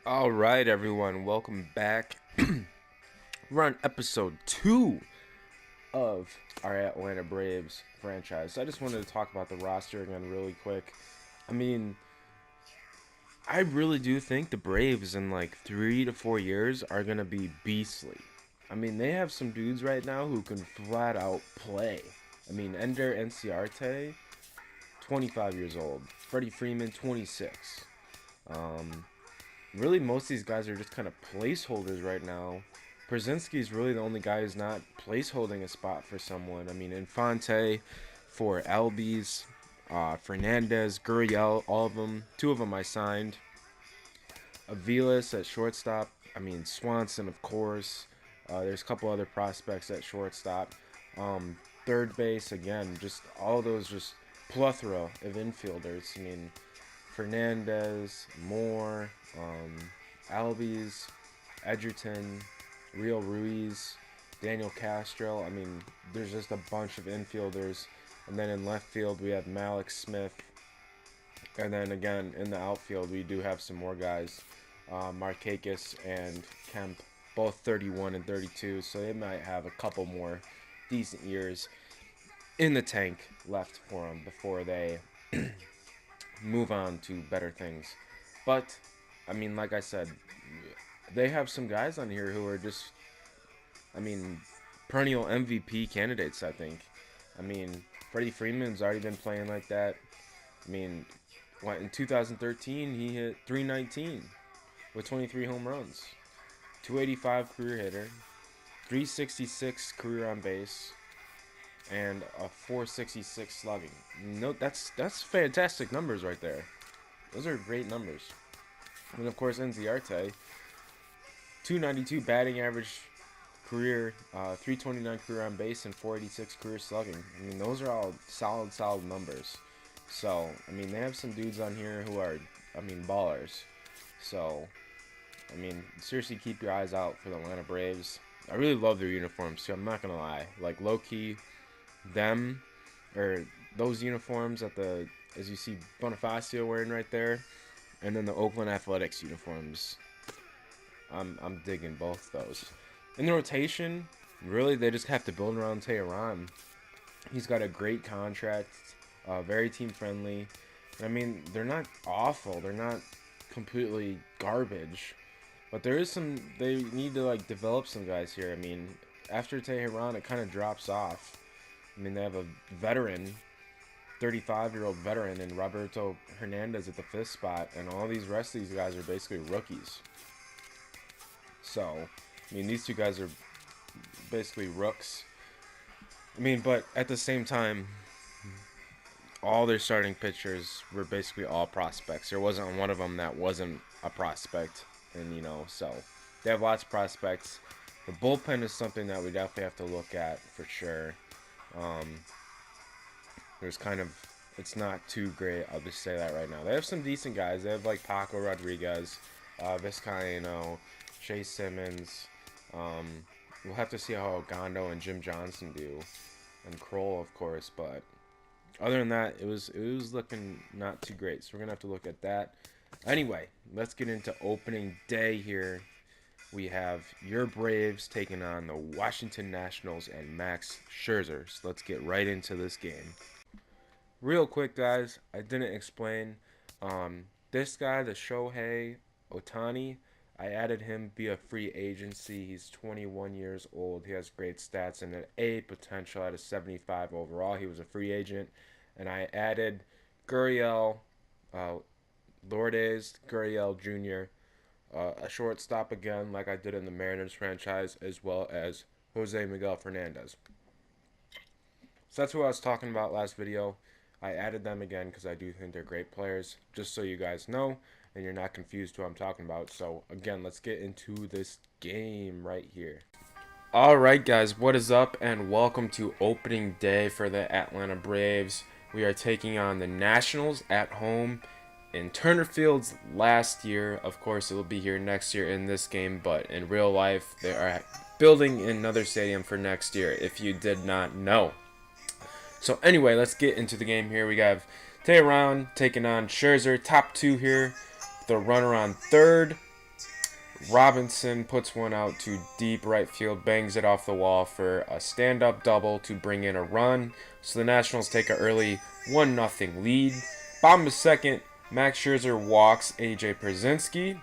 All right, everyone, welcome back. We're on episode 2 of our Atlanta Braves franchise. So I just wanted to talk about the roster again really quick. I mean, I really do think the Braves in like 3 to 4 years are going to be beastly. I mean, they have some dudes right now who can flat out play. I mean, Ender Enciarte, 25 years old. Freddie Freeman, 26. Um, Really, most of these guys are just kind of placeholders right now. Brzezinski's really the only guy who's not placeholding a spot for someone. I mean, Infante for Albies, Fernandez, Gurriel, all of them. Two of them I signed. Aviles at shortstop. I mean, Swanson, of course. There's a couple other prospects at shortstop. Third base, again, just all those just plethora of infielders. I mean, Fernandez, Moore, Albies, Edgerton, Real Ruiz, Daniel Castro. I mean, there's just a bunch of infielders. And then in left field, we have Malik Smith. And then again, in the outfield, we do have some more guys. Markakis and Kemp, both 31 and 32. So they might have a couple more decent years in the tank left for them before they move on to better things. But I mean, like I said, they have some guys on here who are just, I mean, perennial MVP candidates. I think. I mean, Freddie Freeman's already been playing like that. I mean, what in 2013 he hit 319 with 23 home runs, 285 career hitter, 366 career on base, and a 466 slugging. No, that's fantastic numbers right there. Those are great numbers. And of course, Enziarte, 292 batting average career, 329 career on base, and 486 career slugging. I mean, those are all solid numbers. So, I mean, they have some dudes on here who are, I mean, ballers. So, I mean, seriously, keep your eyes out for the Atlanta Braves. I really love their uniforms too. I'm not gonna lie. Like low key, them or those uniforms at the as you see Bonifacio wearing right there, and then the Oakland Athletics uniforms. I'm digging both those. In the rotation, really they just have to build around Tehran. He's got a great contract, very team friendly. I mean, they're not awful. They're not completely garbage, but there is some. They need to like develop some guys here. I mean, after Tehran, it kind of drops off. I mean, they have a veteran 35-year-old veteran and Roberto Hernandez at the fifth spot, and all these rest of these guys are basically rookies. So, I mean, these two guys are basically rooks. I mean, but at the same time, all their starting pitchers were basically all prospects. There wasn't one of them that wasn't a prospect, and so they have lots of prospects. The bullpen is something that we definitely have to look at for sure. Um, there's kind of it's not too great. I'll just say that right now. They have some decent guys. They have like Paco Rodriguez, Vizcaino, Chase Simmons. Um, we'll have to see how Ogando and Jim Johnson do, and Kroll, of course. But other than that, it was looking not too great. So we're gonna have to look at that. Anyway, let's get into opening day here. We have your Braves taking on the Washington Nationals and Max Scherzer. So let's get right into this game. Real quick, guys, I didn't explain. This guy, the Shohei Otani, I added him via free agency. He's 21 years old. He has great stats and an A potential at a 75 overall. He was a free agent. And I added Gurriel, uh, Lourdes Gurriel Jr., a shortstop again, like I did in the Mariners franchise, as well as Jose Miguel Fernandez. So that's who I was talking about last video. I added them again because I do think they're great players, just so you guys know and you're not confused who I'm talking about. So again, let's get into this game right here. Alright guys, what is up and welcome to opening day for the Atlanta Braves. We are taking on the Nationals at home in Turner Field's last year. Of course, it will be here next year in this game, but in real life, they are building another stadium for next year, if you did not know. So anyway, let's get into the game here. We have Tehran taking on Scherzer, top two here. The runner on third. Robinson puts one out to deep right field, bangs it off the wall for a stand-up double to bring in a run. So the Nationals take an early 1-0 lead. Bottom of second, Max Scherzer walks A.J. Pierzynski.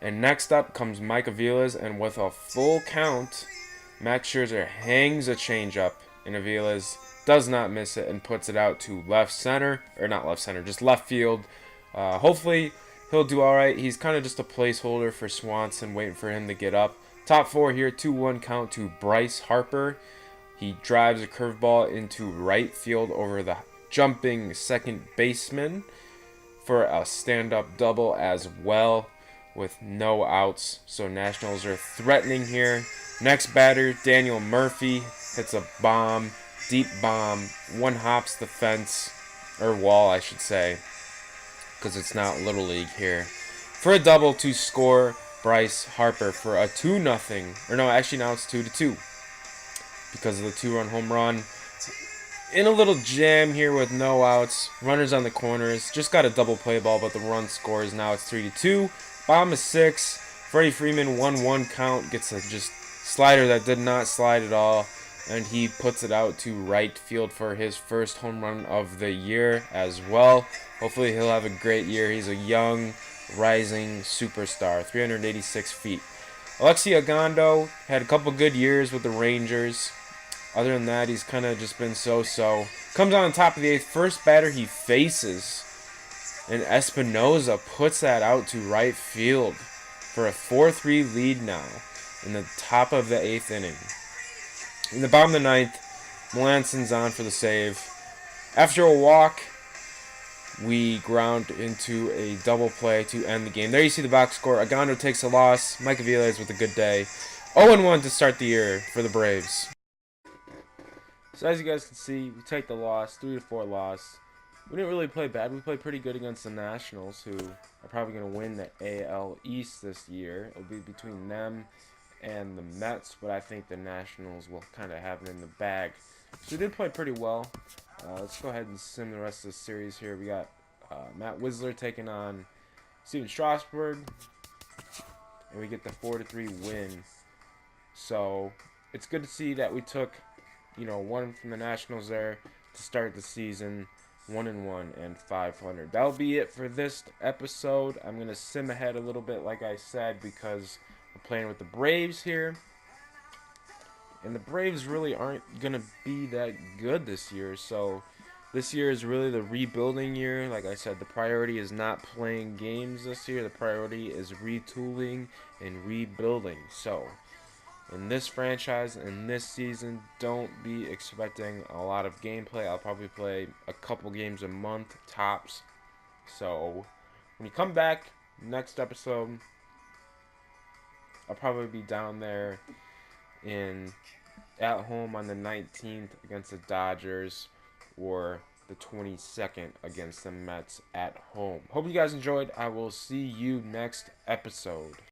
And next up comes Mike Aviles, and with a full count, Max Scherzer hangs a changeup, and Aviles does not miss it and puts it out to left center, or not left center, just left field. Hopefully he'll do all right. He's kind of just a placeholder for Swanson, waiting for him to get up. Top four here, 2-1 count to Bryce Harper. He drives a curveball into right field over the jumping second baseman for a stand-up double as well with no outs. So Nationals are threatening here. Next batter, Daniel Murphy, hits a bomb, deep bomb, one hops the fence, or wall I should say, because it's not Little League here, for a double to score Bryce Harper for a 2-0, or no, actually now it's 2-2, because of the 2-run home run. In a little jam here with no outs, runners on the corners, just got a double play ball, but the run scores. Now it's 3-2. Bottom of 6, Freddie Freeman 1-1 count, gets a just slider that did not slide at all, and he puts it out to right field for his first home run of the year as well. Hopefully he'll have a great year. He's a young, rising superstar, 386 feet. Alexi Ogando had a couple good years with the Rangers. Other than that, he's kind of just been so-so. Comes on top of the 8th. First batter he faces, and Espinoza puts that out to right field for a 4-3 lead now in the top of the 8th inning. In the bottom of the 9th, Melanson's on for the save. After a walk, we ground into a double play to end the game. There you see the box score. Ogando takes a loss. Mike Aviles with a good day. 0-1 to start the year for the Braves. So as you guys can see, we take the loss, 3-4 loss. We didn't really play bad. We played pretty good against the Nationals, who are probably going to win the AL East this year. It'll be between them and the Mets, but I think the Nationals will kind of have it in the bag. So we did play pretty well. Let's go ahead and sim the rest of the series here. We got Matt Wisler taking on Steven Strasburg, and we get the 4-3 win. So it's good to see that we took, one from the Nationals there to start the season, 1-1 and 500. That'll be it for this episode. I'm gonna sim ahead a little bit, like I said, because we're playing with the Braves here, and the Braves really aren't gonna be that good this year. So this year is really the rebuilding year. Like I said, the priority is not playing games this year. The priority is retooling and rebuilding. So in this franchise, in this season, don't be expecting a lot of gameplay. I'll probably play a couple games a month, tops. So when you come back, next episode, I'll probably be down there at home on the 19th against the Dodgers, or the 22nd against the Mets at home. Hope you guys enjoyed. I will see you next episode.